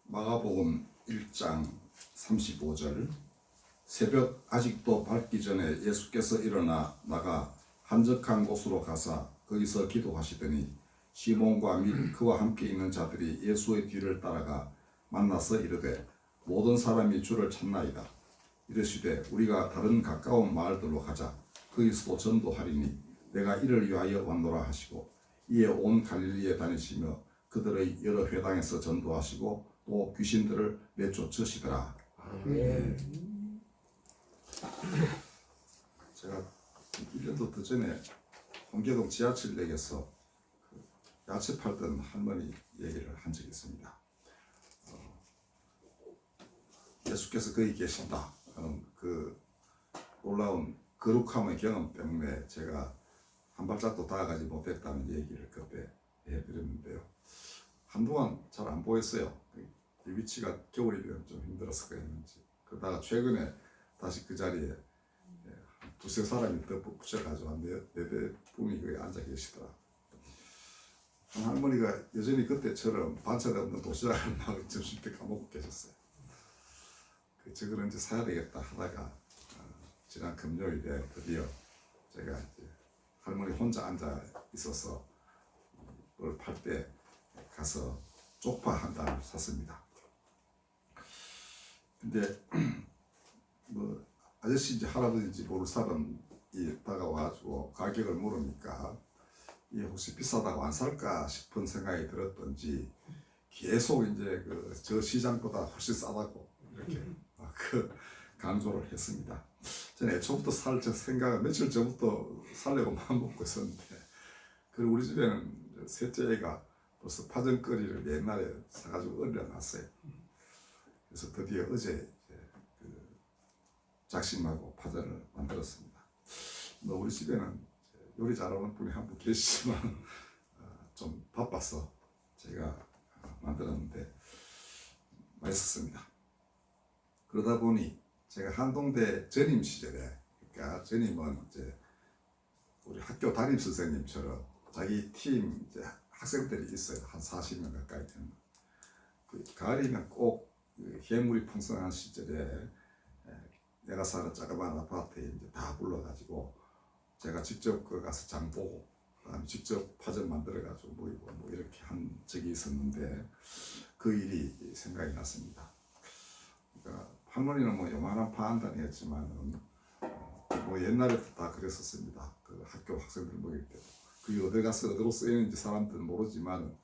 마가복음 1장 35절. 새벽 아직도 밝기 전에 예수께서 일어나 나가 한적한 곳으로 가사 거기서 기도하시더니 시몬과 및 그와 함께 있는 자들이 예수의 뒤를 따라가 만나서 이르되 모든 사람이 주를 찾나이다. 이르시되 우리가 다른 가까운 마을들로 가자. 거기서도 전도하리니 내가 이를 위하여 왔노라 하시고 이에 온 갈릴리에 다니시며 그들의 여러 회당에서 전도하시고 또 귀신들을 내쫓으시더라. 아멘. 제가 1년도 더 전에 홍계동 지하철역에서 야채 팔던 할머니 얘기를 한 적이 있습니다. 예수께서 거기 계신다 하는 그 놀라운 거룩함의 경험 때문에 제가 한 발짝도 다가가지 못했다는 얘기를 그때 해드렸는데요. 한동안 잘 안 보였어요. 이 위치가 겨울이면 좀 힘들어서 그랬는지. 그러다가 최근에 다시 그 자리에 두세 사람이 더 붙여가지고 한 네 분이 거기 앉아 계시더라. 한 할머니가 여전히 그때처럼 반찬 없는 도시락을 막 점심 때 까먹고 계셨어요. 저걸 언제 사야 되겠다 하다가 지난 금요일에 드디어 제가 이제 할머니 혼자 앉아 있어서 그걸 팔 때 가서 쪽파 한 단을 샀습니다. 근데 뭐 아저씨인지 할아버지인지 모를 사람이 다가와가지고 가격을 물으니까 이게 혹시 비싸다고 안 살까 싶은 생각이 들었던지 계속 이제 저 시장보다 훨씬 싸다고 이렇게 강조를 했습니다. 저는 애초부터 살 생각을 며칠 전부터 살려고 마음 먹고 있었는데, 그리고 우리 집에는 셋째 애가 벌써 파전거리를 옛날에 사가지고 얼려놨어요. 그래서 드디어 어제 작심하고 파전을 만들었습니다. 우리 집에는 요리 잘하는 분이 한 분 계시지만 좀 바빠서 제가 만들었는데 맛있었습니다. 그러다 보니 제가 한동대 전임 시절에, 그러니까 전임은 이제 우리 학교 담임 선생님처럼 자기 팀 이제 학생들이 있어요. 한 40명 가까이 되는. 가을이면 꼭 해물이 풍성한 시절에 내가 사는 작은 아파트에 이제 다 불러가지고 제가 직접 가서 장 보고 그다음에 직접 파전 만들어가지고 모이고 뭐 이렇게 한 적이 있었는데 그 일이 생각이 났습니다. 그러니까 할머니는 뭐 요만한 파 한 단이었지만 뭐 옛날에도 다 그랬었습니다. 그 학교 학생들 모일 때 그게 어디 가서 어디로 쓰이는지 사람들은 모르지만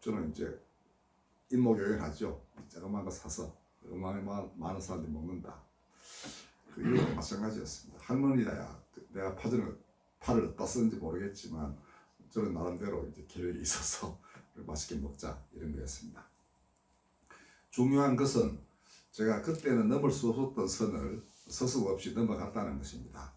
저는 이제 인목요연하죠. 조그만 거 사서 음악이 많은 사람들이 먹는다. 이거랑 마찬가지였습니다. 할머니야 내가 파를 어디다 쓰는지 모르겠지만 저는 나름대로 이제 계획이 있어서 맛있게 먹자 이런 거였습니다. 중요한 것은 제가 그때는 넘을 수 없었던 선을 서슴 없이 넘어갔다는 것입니다.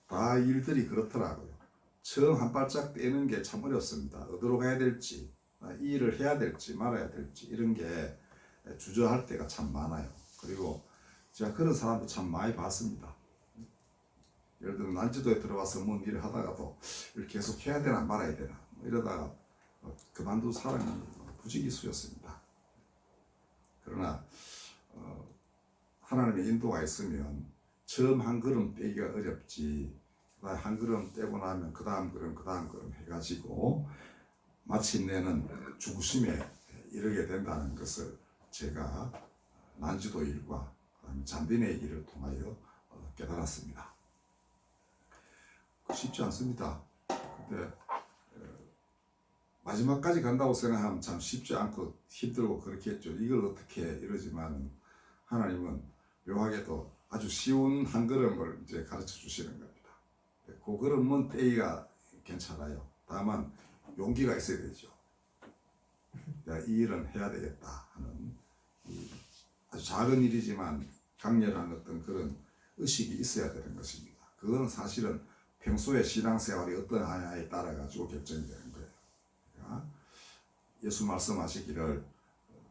다 일들이 그렇더라고요. 처음 한 발짝 떼는 게 참 어렵습니다. 어디로 가야 될지, 이 일을 해야 될지 말아야 될지 이런 게 주저할 때가 참 많아요. 그리고 제가 그런 사람도 참 많이 봤습니다. 예를 들어 난지도에 들어와서 뭔 일을 하다가도 이걸 계속 해야 되나 말아야 되나 이러다가 그만둔 사람이 부지기수였습니다. 그러나 하나님의 인도가 있으면 처음 한 걸음 떼기가 어렵지, 한 걸음 떼고 나면 그 다음 걸음 해가지고 마침내는 죽으심에 이르게 된다는 것을 제가 난지도 일과 잔디의 일을 통하여 깨달았습니다. 쉽지 않습니다. 근데 마지막까지 간다고 생각하면 참 쉽지 않고 힘들고 그렇겠죠. 이걸 어떻게 이러지만 하나님은 묘하게도 아주 쉬운 한 걸음을 이제 가르쳐 주시는 겁니다. 그 걸음은 떼기가 괜찮아요. 다만 용기가 있어야 되죠. 내가 이 일은 해야 되겠다 하는 아주 작은 일이지만 강렬한 어떤 그런 의식이 있어야 되는 것입니다. 그거는 사실은 평소에 신앙생활이 어떠하냐에 따라 가지고 결정이 되는 거예요. 그러니까 예수 말씀하시기를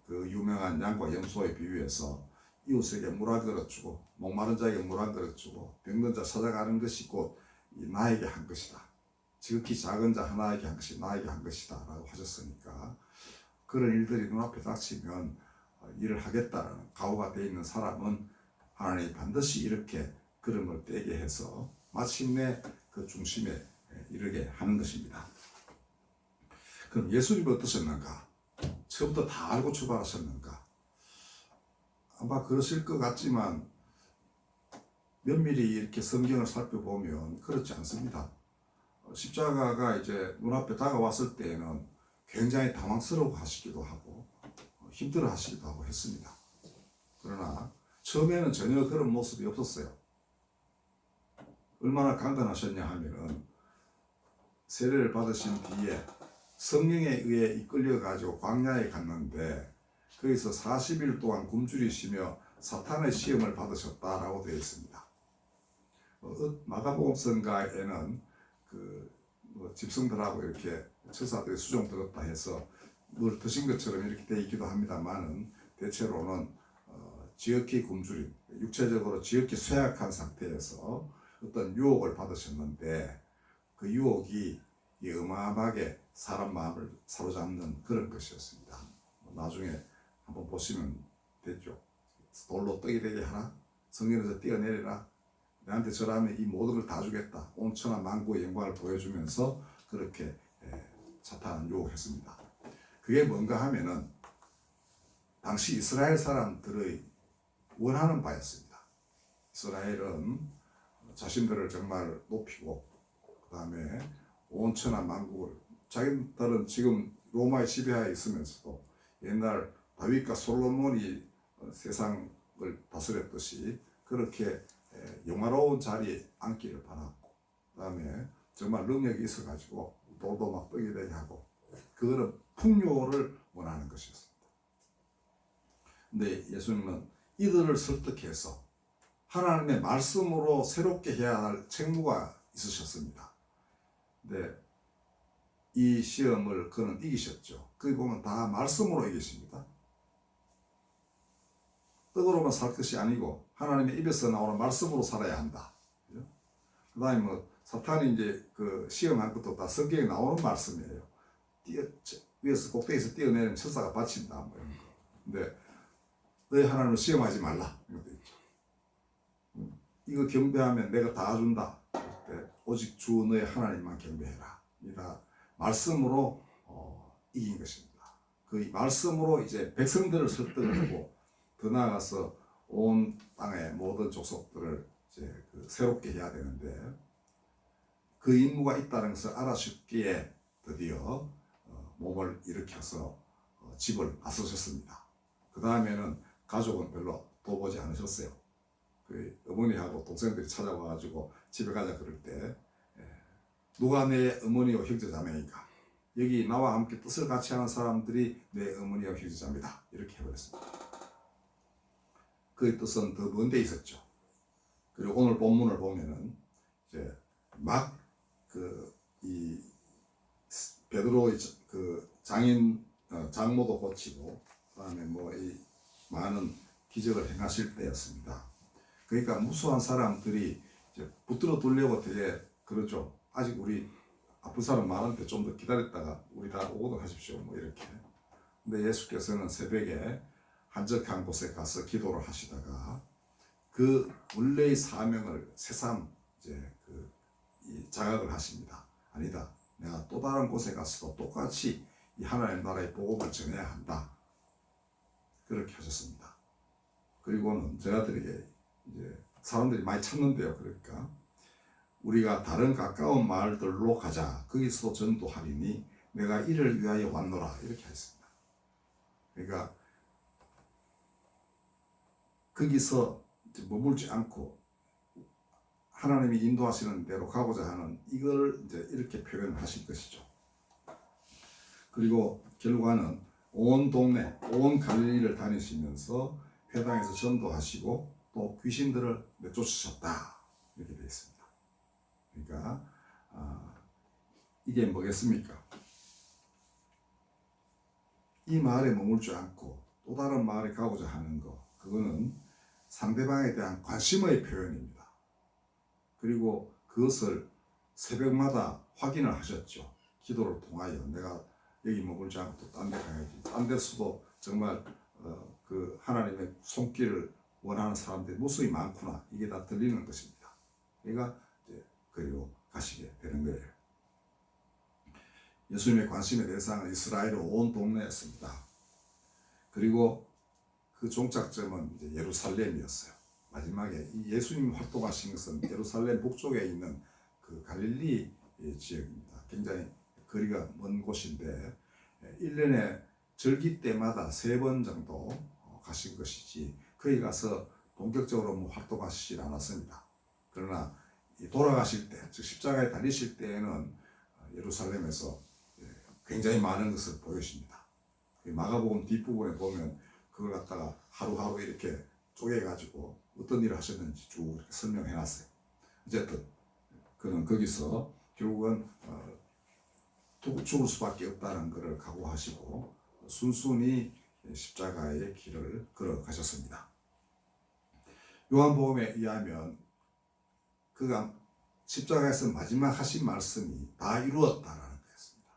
그 유명한 양과 염소에 비유해서 이웃에게 물 한 그릇 주고 목마른 자에게 물 한 그릇 주고 병든 자 찾아가는 것이 곧 나에게 한 것이다. 지극히 작은 자 하나에게 한 것이 나에게 한 것이다 라고 하셨으니까 그런 일들이 눈앞에 닥치면 일을 하겠다는 각오가 되어 있는 사람은 하나님이 반드시 이렇게 그런 떼게 해서 마침내 그 중심에 이르게 하는 것입니다. 그럼 예수님은 어떠셨는가? 처음부터 다 알고 출발하셨는가? 아마 그러실 것 같지만 면밀히 이렇게 성경을 살펴보면 그렇지 않습니다. 십자가가 이제 눈앞에 다가왔을 때에는 굉장히 당황스러워 하시기도 하고 힘들어 하시기도 하고 했습니다. 그러나 처음에는 전혀 그런 모습이 없었어요. 얼마나 강건하셨냐 하면은 세례를 받으신 뒤에 성령에 의해 이끌려 가지고 광야에 갔는데 거기서 40일 동안 굶주리시며 사탄의 시험을 받으셨다라고 되어 있습니다. 마가복음서가에는 집성들하고 이렇게 처사들이 수종 들었다 해서 뭘 드신 것처럼 이렇게 되어 있기도 합니다만은 대체로는 지극히 굶주린, 육체적으로 지극히 쇠약한 상태에서 어떤 유혹을 받으셨는데 그 유혹이 어마어마하게 사람 마음을 사로잡는 그런 것이었습니다. 나중에 한번 보시면 됐죠. 돌로 떡이 되게 하라, 성전에서 뛰어내리라, 내한테 절하면 이 모든 걸 다 주겠다, 온 천하 만국의 영광을 보여주면서 그렇게 사탄은 유혹했습니다. 그게 뭔가 하면은 당시 이스라엘 사람들의 원하는 바였습니다. 이스라엘은 자신들을 정말 높이고 그 다음에 온 천하 만국을, 자기들은 지금 로마의 지배하에 있으면서도 옛날 다윗과 솔로몬이 세상을 다스렸듯이 그렇게 영화로운 자리에 앉기를 바랐고 그 다음에 정말 능력이 있어가지고 돌도 막 떡이 되게 하고 그거는 풍요를 원하는 것이었습니다. 근데 예수님은 이들을 설득해서 하나님의 말씀으로 새롭게 해야 할 책무가 있으셨습니다. 근데 이 시험을 그는 이기셨죠. 거기 보면 다 말씀으로 이기십니다. 떡으로만 살 것이 아니고 하나님의 입에서 나오는 말씀으로 살아야 한다. 그 다음에 뭐 사탄이 이제 그 시험한 것도 다 성경에 나오는 말씀이에요. 위에서 꼭대기에서 뛰어내리면 천사가 바친다 뭐 이런 거. 근데 너희 하나님을 시험하지 말라 이것도 있죠. 이거 경배하면 내가 다 준다. 오직 주 너의 하나님만 경배해라. 이다 말씀으로 이긴 것입니다. 그 말씀으로 이제 백성들을 설득을 하고 더 나아가서 온 땅의 모든 족속들을 이제 새롭게 해야 되는데 그 임무가 있다는 것을 알아주기에 드디어 몸을 일으켜서 집을 나서셨습니다. 그 다음에는 가족은 별로 돌보지 않으셨어요. 그 어머니하고 동생들이 찾아와가지고 집에 가자 그럴 때 누가 내 어머니와 형제자매니까 여기 나와 함께 뜻을 같이 하는 사람들이 내 어머니와 형제자매다 이렇게 해버렸습니다. 그 뜻은 더 먼 데 있었죠. 그리고 오늘 본문을 보면은 이제 막 이 베드로의 장인 장모도 고치고 그다음에 뭐 이 많은 기적을 행하실 때였습니다. 그러니까 무수한 사람들이 이제 붙들어 두려고 되게 그러죠. 아직 우리 아픈 사람 많은데 좀 더 기다렸다가 우리 다 오도록 하십시오. 뭐 이렇게. 근데 예수께서는 새벽에 한적한 곳에 가서 기도를 하시다가 그 원래의 사명을 새삼 이제 이 자각을 하십니다. 아니다. 내가 또 다른 곳에 가서도 똑같이 이 하나님 나라의 복음을 전해야 한다. 그렇게 하셨습니다. 그리고는 저희들에게 이제 사람들이 많이 찾는데요. 그러니까 우리가 다른 가까운 마을들로 가자. 거기서 전도하리니 내가 이를 위하여 왔노라. 이렇게 했습니다. 그러니까 거기서 머물지 않고 하나님이 인도하시는 대로 가고자 하는 이걸 이제 이렇게 표현하실 것이죠. 그리고 결과는 온 동네, 온 갈릴리를 다니시면서 회당에서 전도하시고 또 귀신들을 내쫓으셨다 이렇게 되어 있습니다. 그러니까 이게 뭐겠습니까? 이 마을에 머물지 않고 또 다른 마을에 가고자 하는 거, 그거는 상대방에 대한 관심의 표현입니다. 그리고 그것을 새벽마다 확인을 하셨죠. 기도를 통하여 내가 여기 머물지 않고 또 딴 데 가야지. 딴 데서도 정말 그 하나님의 손길을 원하는 사람들이 무수히 많구나. 이게 다 들리는 것입니다. 그러니까 이제 그리로 가시게 되는 거예요. 예수님의 관심의 대상은 이스라엘 온 동네였습니다. 그리고 그 종착점은 이제 예루살렘이었어요. 마지막에 예수님 활동하신 것은 예루살렘 북쪽에 있는 그 갈릴리 지역입니다. 굉장히 거리가 먼 곳인데 1년에 절기 때마다 3번 정도 가신 것이지 거기 가서 본격적으로 뭐 활동하시질 않았습니다. 그러나 돌아가실 때, 즉 십자가에 달리실 때에는 예루살렘에서 굉장히 많은 것을 보여줍니다. 마가복음 뒷부분에 보면 그걸 갖다가 하루하루 이렇게 쪼개가지고 어떤 일을 하셨는지 쭉 이렇게 설명해 놨어요. 어쨌든 그는 거기서 결국은 죽을 수밖에 없다는 것을 각오하시고 순순히 십자가의 길을 걸어가셨습니다. 요한복음에 의하면 그가 십자가에서 마지막 하신 말씀이 다 이루었다라는 거였습니다.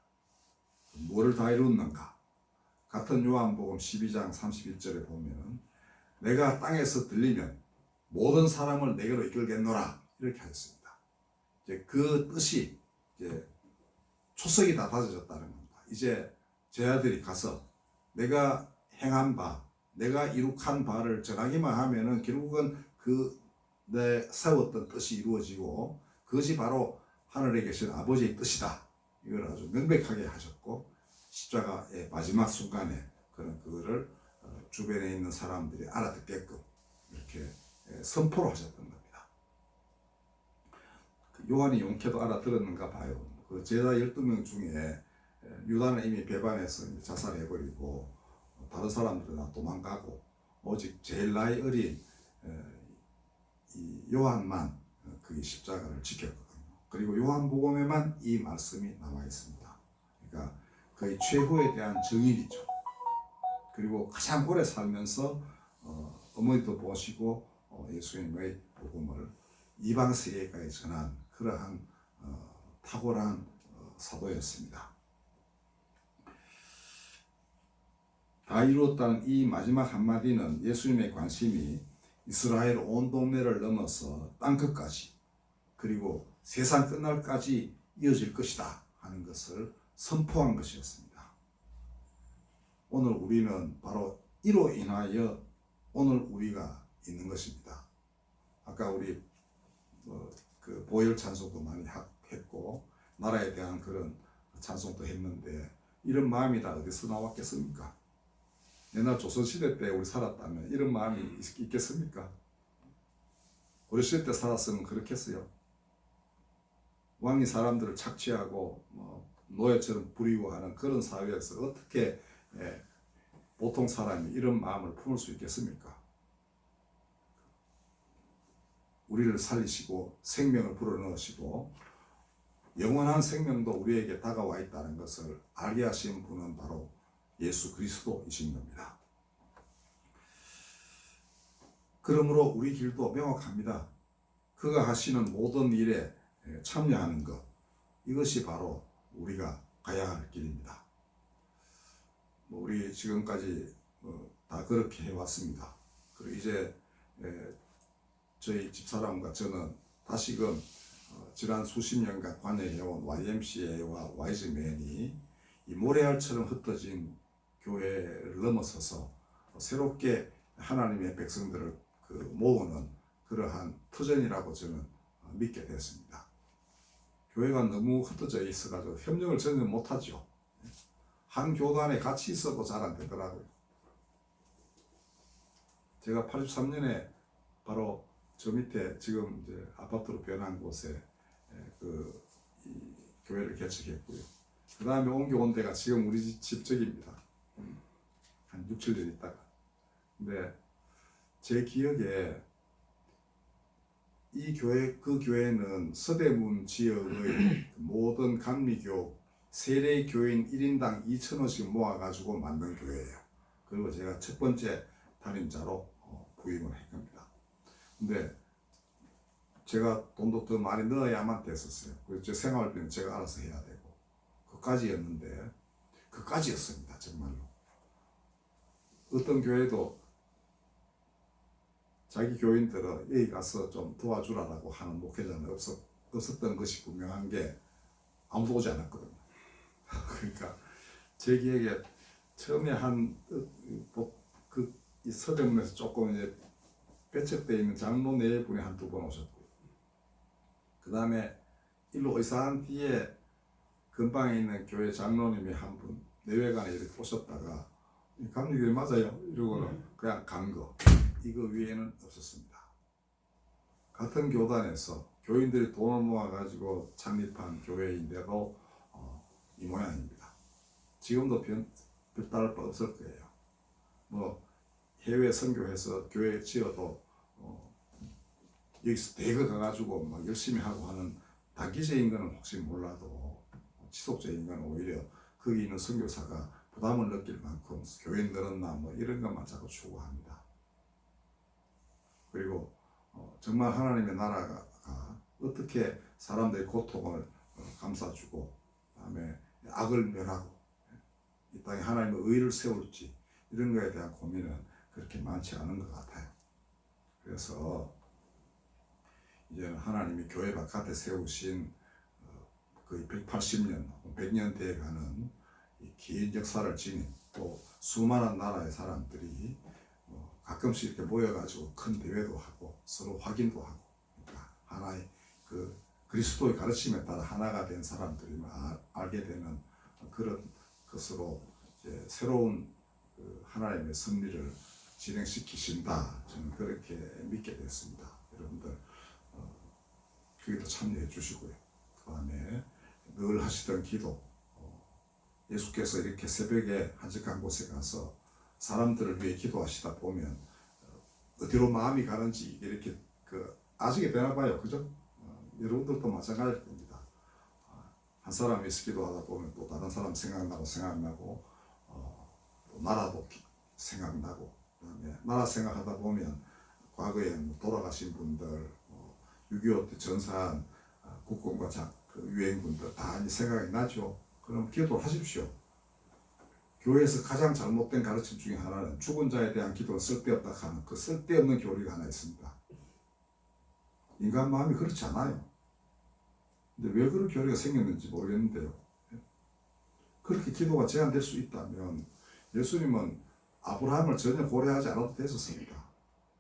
뭐를 다 이루었는가? 같은 요한복음 12장 31절에 보면 내가 땅에서 들리면 모든 사람을 내게로 이끌겠노라 이렇게 하였습니다. 이제 그 뜻이 이제 초석이 다 다져졌다는 겁니다. 이제 제 아들이 가서 내가 행한 바, 내가 이룩한 바를 전하기만 하면은 결국은 그 내 세웠던 뜻이 이루어지고 그것이 바로 하늘에 계신 아버지의 뜻이다. 이걸 아주 명백하게 하셨고 십자가의 마지막 순간에 그거를 주변에 있는 사람들이 알아듣게끔 이렇게 선포를 하셨던 겁니다. 요한이 용케도 알아들었는가 봐요. 그 제자 12명 중에 유다는 이미 배반해서 자살해버리고 다른 사람들은 다 도망가고 오직 제일 나이 어린 이 요한만 그 십자가를 지켰거든요. 그리고 요한복음에만 이 말씀이 남아 있습니다. 그러니까 거의 최후에 대한 증인이죠. 그리고 가장 오래 살면서 어머니도 보시고 예수님의 복음을 이방 세계까지 전한 그러한 탁월한 사도였습니다. 다 이루었다는 이 마지막 한마디는 예수님의 관심이 이스라엘 온 동네를 넘어서 땅끝까지 그리고 세상 끝날까지 이어질 것이다 하는 것을 선포한 것이었습니다. 오늘 우리는 바로 이로 인하여 오늘 우리가 있는 것입니다. 아까 우리 그 보혈 찬송도 많이 했고 나라에 대한 그런 찬송도 했는데 이런 마음이 다 어디서 나왔겠습니까? 옛날 조선시대 때 우리 살았다면 이런 마음이 있겠습니까? 고려시대 때 살았으면 그렇겠어요. 왕이 사람들을 착취하고 노예처럼 부리고 하는 그런 사회에서 어떻게 보통 사람이 이런 마음을 품을 수 있겠습니까? 우리를 살리시고 생명을 불어넣으시고 영원한 생명도 우리에게 다가와 있다는 것을 알게 하신 분은 바로 예수 그리스도이신 겁니다. 그러므로 우리 길도 명확합니다. 그가 하시는 모든 일에 참여하는 것, 이것이 바로 우리가 가야 할 길입니다. 우리 지금까지 다 그렇게 해왔습니다. 그리고 이제 저희 집사람과 저는 다시금 지난 수십 년간 관여해온 YMCA와 와이즈맨이 이 모래알처럼 흩어진 교회를 넘어서서 새롭게 하나님의 백성들을 모으는 그러한 터전이라고 저는 믿게 됐습니다. 교회가 너무 흩어져 있어가지고 협력을 전혀 못하죠. 한 교단에 같이 있어도 잘 안 되더라고요. 제가 83년에 바로 저 밑에 지금 이제 아파트로 변한 곳에 이 교회를 개척했고요. 그 다음에 옮겨온 데가 지금 우리 집 저기입니다. 한 6, 7년 있다가. 근데 제 기억에 이 교회, 그 교회는 서대문 지역의 모든 감리교 세례 교인 1인당 2,000원씩 모아가지고 만든 교회예요. 그리고 제가 첫 번째 담임자로 부임을 한 겁니다. 근데 제가 돈도 더 많이 넣어야만 됐었어요. 그래서 제 생활비는 제가 알아서 해야 되고 그까지였는데 그까지였습니다. 정말로. 어떤 교회도 자기 교인들은 여기 가서 좀 도와주라고 하는 목회자는 없었던 것이 분명한 게 아무도 오지 않았거든요. 그러니까 제 기억에 처음에 이 서대문에서 조금 이제 배척되어 있는 장로 네 분이 한두 번 오셨고, 그 다음에 일로 의사한 뒤에 근방에 있는 교회 장로님이 한 분 내외간에 이렇게 오셨다가 감리교회 맞아요 이러고는 그냥 간 거, 이거 위에는 없었습니다. 같은 교단에서 교인들이 돈을 모아가지고 창립한 교회인데도 이 모양입니다. 지금도 별다를 바 없을 거예요. 뭐 해외 선교해서 교회 지어도 여기서 대거 가가지고 막 열심히 하고 하는 단기적인 거는 혹시 몰라도 지속적인 건 오히려 거기 있는 선교사가 부담을 느낄 만큼 교회 늘었나 뭐 이런 것만 자꾸 추구합니다. 그리고 정말 하나님의 나라가 어떻게 사람들의 고통을 감싸주고, 그다음에 악을 멸하고 이 땅에 하나님의 의를 세울지, 이런 거에 대한 고민은 그렇게 많지 않은 것 같아요. 그래서 이제는 하나님이 교회 바깥에 세우신 거의 180년, 100년 돼 가는 이 긴 역사를 지닌 또 수많은 나라의 사람들이 가끔씩 이렇게 모여가지고 큰 대회도 하고 서로 확인도 하고, 그러니까 하나의 그 그리스도의 가르침에 따라 하나가 된 사람들이 알게 되는 그런 것으로 이제 새로운 그 하나님의 섭리를 진행시키신다, 저는 그렇게 믿게 됐습니다. 여러분들 그에도 참여해 주시고요. 그 다음에 늘 하시던 기도, 예수께서 이렇게 새벽에 한적한 곳에 가서 사람들을 위해 기도하시다 보면 어디로 마음이 가는지 이렇게 아시게 되나 봐요. 그죠? 여러분들도 마찬가지일 겁니다. 한 사람이 기도하다 보면 또 다른 사람 생각나고 또 나라도 생각나고, 그다음에 나라 생각하다 보면 과거에 돌아가신 분들, 6.25 때 전사한 국군과 유엔군들 다 생각이 나죠. 그럼 기도를 하십시오. 교회에서 가장 잘못된 가르침 중에 하나는 죽은 자에 대한 기도는 쓸데없다 하는 그 쓸데없는 교리가 하나 있습니다. 인간 마음이 그렇지 않아요. 근데 왜 그런 교리가 생겼는지 모르겠는데요. 그렇게 기도가 제한될 수 있다면 예수님은 아브라함을 전혀 고려하지 않아도 됐었습니다.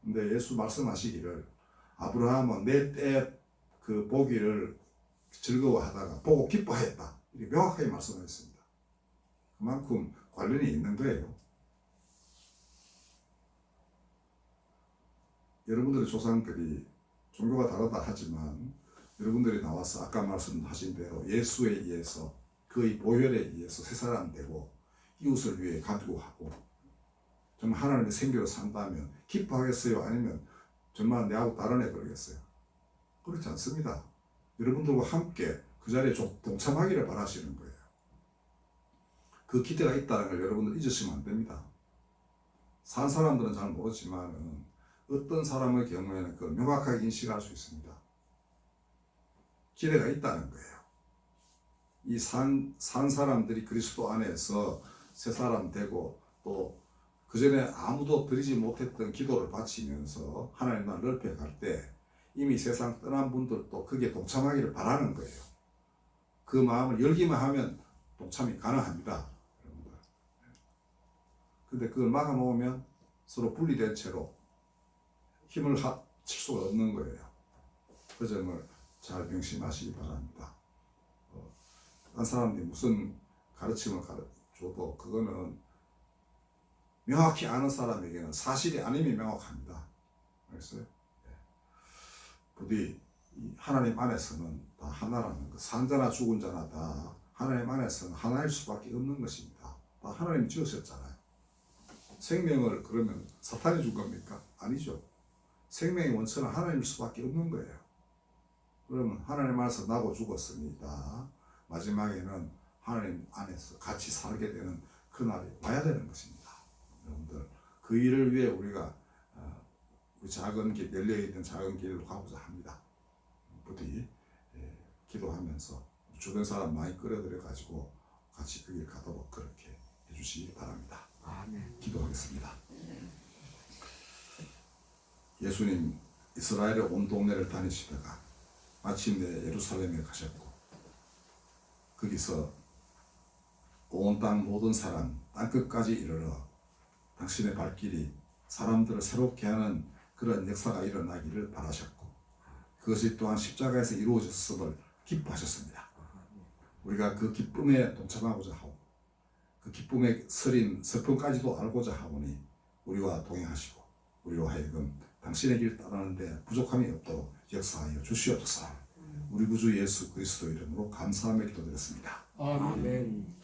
근데 예수 말씀하시기를 아브라함은 내 때 그 보기를 즐거워하다가 보고 기뻐했다, 이렇게 명확하게 말씀하셨습니다. 그만큼 관련이 있는 거예요. 여러분들의 조상들이 종교가 다르다 하지만 여러분들이 나와서 아까 말씀하신 대로 예수에 의해서, 그의 보혈에 의해서 새 사람 되고 이웃을 위해 간구하고 정말 하나님의 생기로 산다면 기뻐하겠어요? 아니면 정말 내하고 다른 애 그러겠어요? 그렇지 않습니다. 여러분들과 함께 그 자리에 동참하기를 바라시는 거예요. 그 기대가 있다는 걸 여러분들 잊으시면 안 됩니다. 산 사람들은 잘 모르지만 어떤 사람의 경우에는 그걸 명확하게 인식할 수 있습니다. 기대가 있다는 거예요. 이 산 사람들이 그리스도 안에서 새 사람 되고, 또 그전에 아무도 드리지 못했던 기도를 바치면서 하나님 나라 넓혀갈 때 이미 세상 떠난 분들도 거기에 동참하기를 바라는 거예요. 그 마음을 열기만 하면 동참이 가능합니다. 근데 그걸 막아놓으면 서로 분리된 채로 힘을 합칠 수가 없는 거예요. 그 점을 잘 명심하시기 바랍니다. 한 사람들이 무슨 가르침을 가르쳐도 그거는 명확히 아는 사람에게는 사실이 아님이 명확합니다. 알겠어요? 부디 하나님 안에서는 다 하나라는 것, 산 자나 죽은 자나 다 하나님 안에서는 하나일 수밖에 없는 것입니다. 다 하나님 지으셨잖아요. 생명을 그러면 사탄이 준 겁니까? 아니죠. 생명의 원천은 하나님일 수밖에 없는 거예요. 그러면 하나님 안에서 나고 죽었으니까 마지막에는 하나님 안에서 같이 살게 되는 그날이 와야 되는 것입니다. 여러분들, 그 일을 위해 우리가 그 작은 길, 열려있는 작은 길로 가보자 합니다. 부디 기도하면서 주변 사람 많이 끌어들여 가지고 같이 그 길 가도록 그렇게 해주시기 바랍니다. 아멘. 기도하겠습니다. 예수님 이스라엘의 온 동네를 다니시다가 마침내 예루살렘에 가셨고 거기서 온 땅 모든 사람 땅끝까지 이르러 당신의 발길이 사람들을 새롭게 하는 그런 역사가 일어나기를 바라셨고 그것이 또한 십자가에서 이루어졌음을 기뻐하셨습니다. 우리가 그 기쁨에 동참하고자 하고 그 기쁨의 슬픔까지도 알고자 하오니 우리와 동행하시고 우리로 하여금 당신의 길 따르는데 부족함이 없도록 역사하여 주시옵소서. 우리 구주 예수 그리스도 이름으로 감사하며 기도드렸습니다. 아멘.